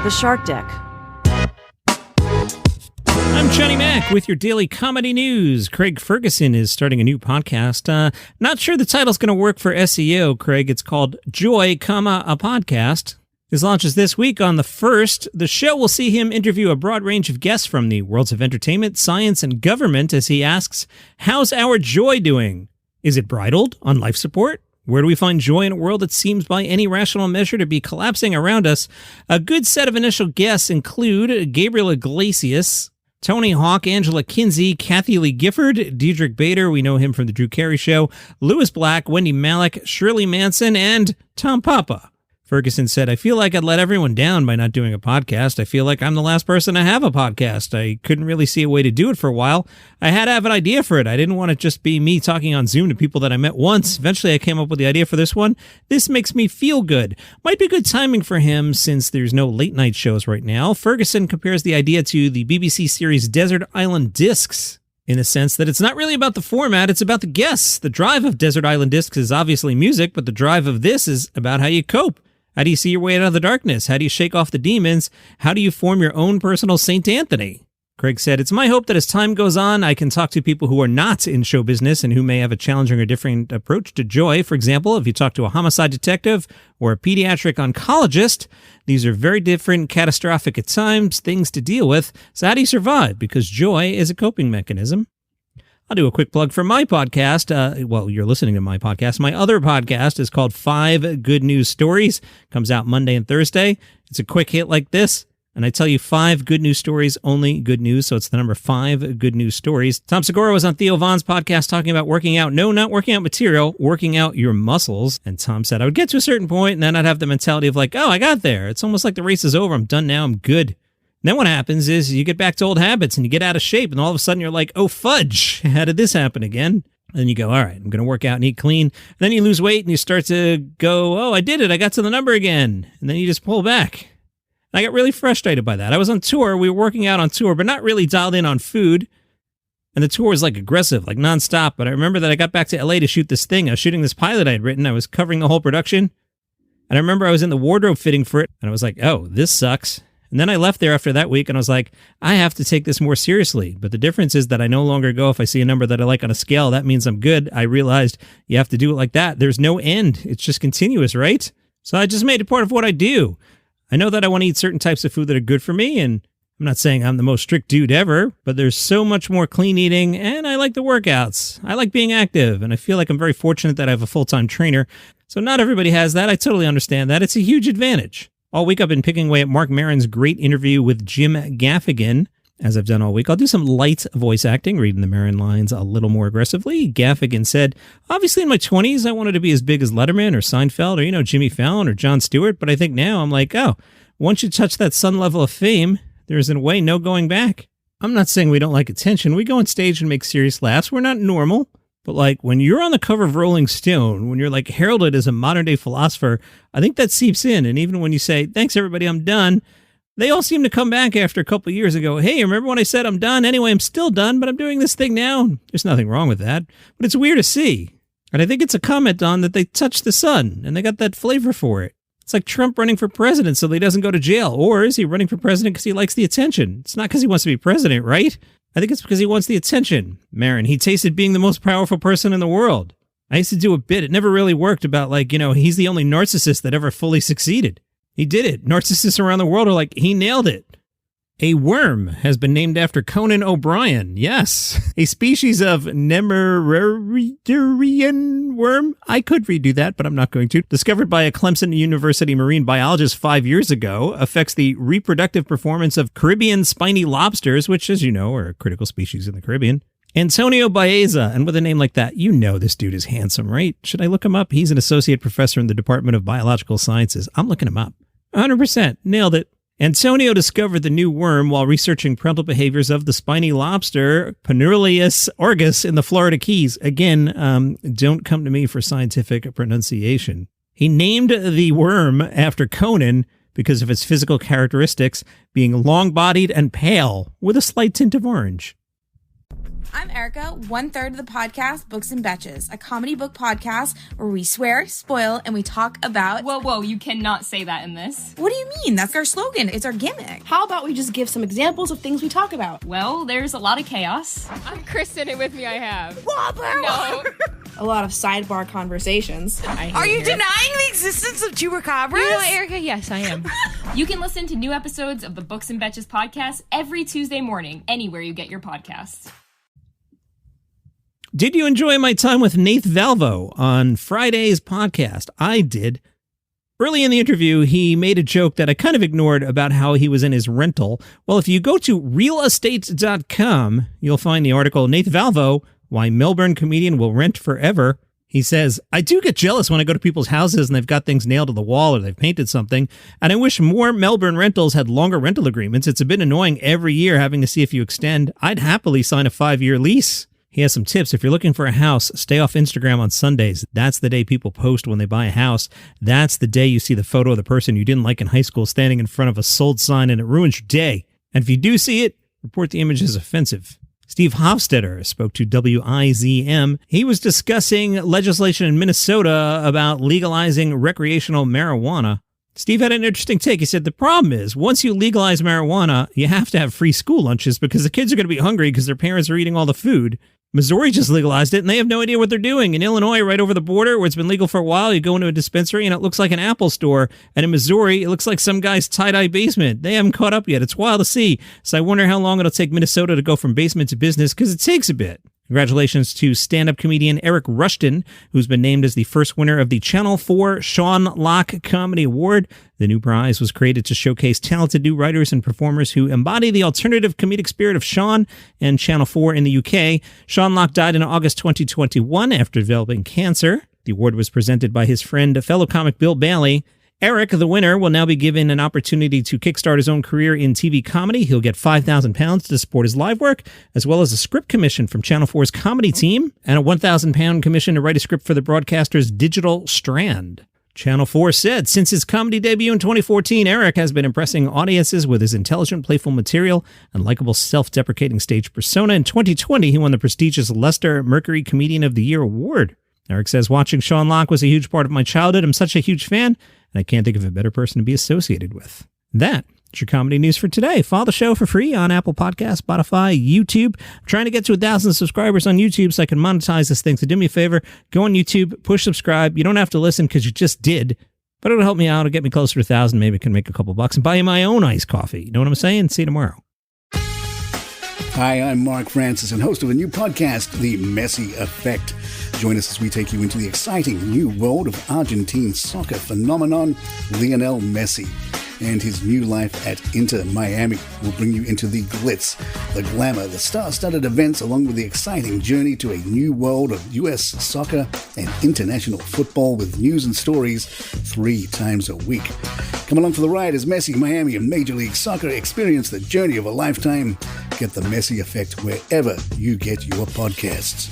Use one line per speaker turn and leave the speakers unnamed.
The Shark Deck.
I'm Johnny Mac with your daily comedy news. Craig Ferguson is starting a new podcast. Not sure the title's going to work for SEO, Craig. It's called Joy, a Podcast. This launches this week on the 1st. The show will see him interview a broad range of guests from the worlds of entertainment, science, and government as he asks, how's our joy doing? Is it bridled on life support? Where do we find joy in a world that seems by any rational measure to be collapsing around us? A good set of initial guests include Gabriel Iglesias, Tony Hawk, Angela Kinsey, Kathy Lee Gifford, Diedrich Bader, we know him from The Drew Carey Show, Lewis Black, Wendy Malick, Shirley Manson, and Tom Papa. Ferguson said, I feel like I'd let everyone down by not doing a podcast. I feel like I'm the last person to have a podcast. I couldn't really see a way to do it for a while. I had to have an idea for it. I didn't want to just be me talking on Zoom to people that I met once. Eventually, I came up with the idea for this one. This makes me feel good. Might be good timing for him since there's no late night shows right now. Ferguson compares the idea to the BBC series Desert Island Discs, in the sense that it's not really about the format, it's about the guests. The drive of Desert Island Discs is obviously music, but the drive of this is about how you cope. How do you see your way out of the darkness? How do you shake off the demons? How do you form your own personal Saint Anthony? Craig said, it's my hope that as time goes on, I can talk to people who are not in show business and who may have a challenging or different approach to joy. For example, if you talk to a homicide detective or a pediatric oncologist, these are very different, catastrophic at times, things to deal with. So how do you survive? Because joy is a coping mechanism. I'll do a quick plug for my podcast. Well, you're listening to my podcast. My other podcast is called 5 Good News Stories. Comes out Monday and Thursday. It's a quick hit like this, and I tell you 5 good news stories, only good news, so it's the number 5 good news stories. Tom Segura was on Theo Von's podcast talking about working out. No, not working out material, working out your muscles. And Tom said, I would get to a certain point, and then I'd have the mentality of like, oh, I got there. It's almost like the race is over. I'm done now. I'm good. Then what happens is you get back to old habits and you get out of shape, and all of a sudden you're like, oh, fudge, how did this happen again? And then you go, all right, I'm going to work out and eat clean. And then you lose weight and you start to go, oh, I did it. I got to the number again. And then you just pull back. And I got really frustrated by that. I was on tour. We were working out on tour, but not really dialed in on food. And the tour was like aggressive, like nonstop. But I remember that I got back to LA to shoot this thing. I was shooting this pilot I had written. I was covering the whole production. And I remember I was in the wardrobe fitting for it. And I was like, oh, this sucks. And then I left there after that week and I was like, I have to take this more seriously. But the difference is that I no longer go, if I see a number that I like on a scale, that means I'm good. I realized you have to do it like that. There's no end. It's just continuous, right? So I just made it part of what I do. I know that I want to eat certain types of food that are good for me. And I'm not saying I'm the most strict dude ever, but there's so much more clean eating and I like the workouts. I like being active. And I feel like I'm very fortunate that I have a full-time trainer. So not everybody has that. I totally understand that. It's a huge advantage. All week I've been picking away at Marc Maron's great interview with Jim Gaffigan, as I've done all week. I'll do some light voice acting, reading the Maron lines a little more aggressively. Gaffigan said, obviously in my 20s, I wanted to be as big as Letterman or Seinfeld or, Jimmy Fallon or Jon Stewart. But I think now I'm like, oh, once you touch that sun level of fame, there's in a way no going back. I'm not saying we don't like attention. We go on stage and make serious laughs. We're not normal. But like when you're on the cover of Rolling Stone, when you're like heralded as a modern day philosopher, I think that seeps in. And even when you say, thanks everybody, I'm done, they all seem to come back after a couple of years and go, hey, remember when I said I'm done? Anyway, I'm still done, but I'm doing this thing now. There's nothing wrong with that. But it's weird to see. And I think it's a comment on that they touched the sun and they got that flavor for it. It's like Trump running for president so that he doesn't go to jail. Or is he running for president because he likes the attention? It's not because he wants to be president, right? I think it's because he wants the attention. Maron, he tasted being the most powerful person in the world. I used to do a bit. It never really worked about like, he's the only narcissist that ever fully succeeded. He did it. Narcissists around the world are like, he nailed it. A worm has been named after Conan O'Brien. Yes. A species of Nemeridarian worm. I could redo that, but I'm not going to. Discovered by a Clemson University marine biologist 5 years ago, affects the reproductive performance of Caribbean spiny lobsters, which, as you know, are a critical species in the Caribbean. Antonio Baeza, and with a name like that, this dude is handsome, right? Should I look him up? He's an associate professor in the Department of Biological Sciences. I'm looking him up. 100%. Nailed it. Antonio discovered the new worm while researching parental behaviors of the spiny lobster, Penurius argus, in the Florida Keys. Again, don't come to me for scientific pronunciation. He named the worm after Conan because of its physical characteristics, being long-bodied and pale with a slight tint of orange.
I'm Erica, one-third of the podcast Books and Betches, a comedy book podcast where we swear, spoil, and we talk about...
Whoa, you cannot say that in this.
What do you mean? That's our slogan. It's our gimmick.
How about we just give some examples of things we talk about?
Well, there's a lot of chaos.
I'm Kristen, and with me I have...
Whopper!
No.
A lot of sidebar conversations.
Are you denying the existence of chupacabras?
You know, Erica, yes, I am.
You can listen to new episodes of the Books and Betches podcast every Tuesday morning, anywhere you get your podcasts.
Did you enjoy my time with Nath Valvo on Friday's podcast? I did. Early in the interview, he made a joke that I kind of ignored about how he was in his rental. Well, if you go to realestate.com, you'll find the article, Nath Valvo, Why Melbourne Comedian Will Rent Forever. He says, I do get jealous when I go to people's houses and they've got things nailed to the wall or they've painted something, and I wish more Melbourne rentals had longer rental agreements. It's a bit annoying every year having to see if you extend. I'd happily sign a 5-year lease. He has some tips. If you're looking for a house, stay off Instagram on Sundays. That's the day people post when they buy a house. That's the day you see the photo of the person you didn't like in high school standing in front of a sold sign, and it ruins your day. And if you do see it, report the image as offensive. Steve Hofstetter spoke to WIZM. He was discussing legislation in Minnesota about legalizing recreational marijuana. Steve had an interesting take. He said, the problem is, once you legalize marijuana, you have to have free school lunches because the kids are going to be hungry because their parents are eating all the food. Missouri just legalized it, and they have no idea what they're doing. In Illinois, right over the border, where it's been legal for a while, you go into a dispensary, and it looks like an Apple store. And in Missouri, it looks like some guy's tie-dye basement. They haven't caught up yet. It's wild to see. So I wonder how long it'll take Minnesota to go from basement to business, because it takes a bit. Congratulations to stand-up comedian Eric Rushton, who's been named as the first winner of the Channel 4 Sean Locke Comedy Award. The new prize was created to showcase talented new writers and performers who embody the alternative comedic spirit of Sean and Channel 4 in the UK. Sean Locke died in August 2021 after developing cancer. The award was presented by his friend, fellow comic Bill Bailey. Eric, the winner, will now be given an opportunity to kickstart his own career in TV comedy. He'll get £5,000 to support his live work, as well as a script commission from Channel 4's comedy team, and a £1,000 commission to write a script for the broadcaster's digital strand. Channel 4 said, since his comedy debut in 2014, Eric has been impressing audiences with his intelligent, playful material and likable, self-deprecating stage persona. In 2020, he won the prestigious Leicester Mercury Comedian of the Year award. Eric says, watching Sean Locke was a huge part of my childhood. I'm such a huge fan, and I can't think of a better person to be associated with. That's your comedy news for today. Follow the show for free on Apple Podcasts, Spotify, YouTube. I'm trying to get to 1,000 subscribers on YouTube so I can monetize this thing. So do me a favor, go on YouTube, push subscribe. You don't have to listen because you just did, but it'll help me out. It'll get me closer to 1,000. Maybe I can make a couple bucks and buy you my own iced coffee. You know what I'm saying? See you tomorrow.
Hi, I'm Mark Francis and host of a new podcast, The Messi Effect. Join us as we take you into the exciting new world of Argentine soccer phenomenon, Lionel Messi. And his new life at Inter Miami will bring you into the glitz, the glamour, the star-studded events, along with the exciting journey to a new world of U.S. soccer and international football with news and stories 3 times a week. Come along for the ride as Messi, Miami, and Major League Soccer experience the journey of a lifetime. Get the Messi Effect wherever you get your podcasts.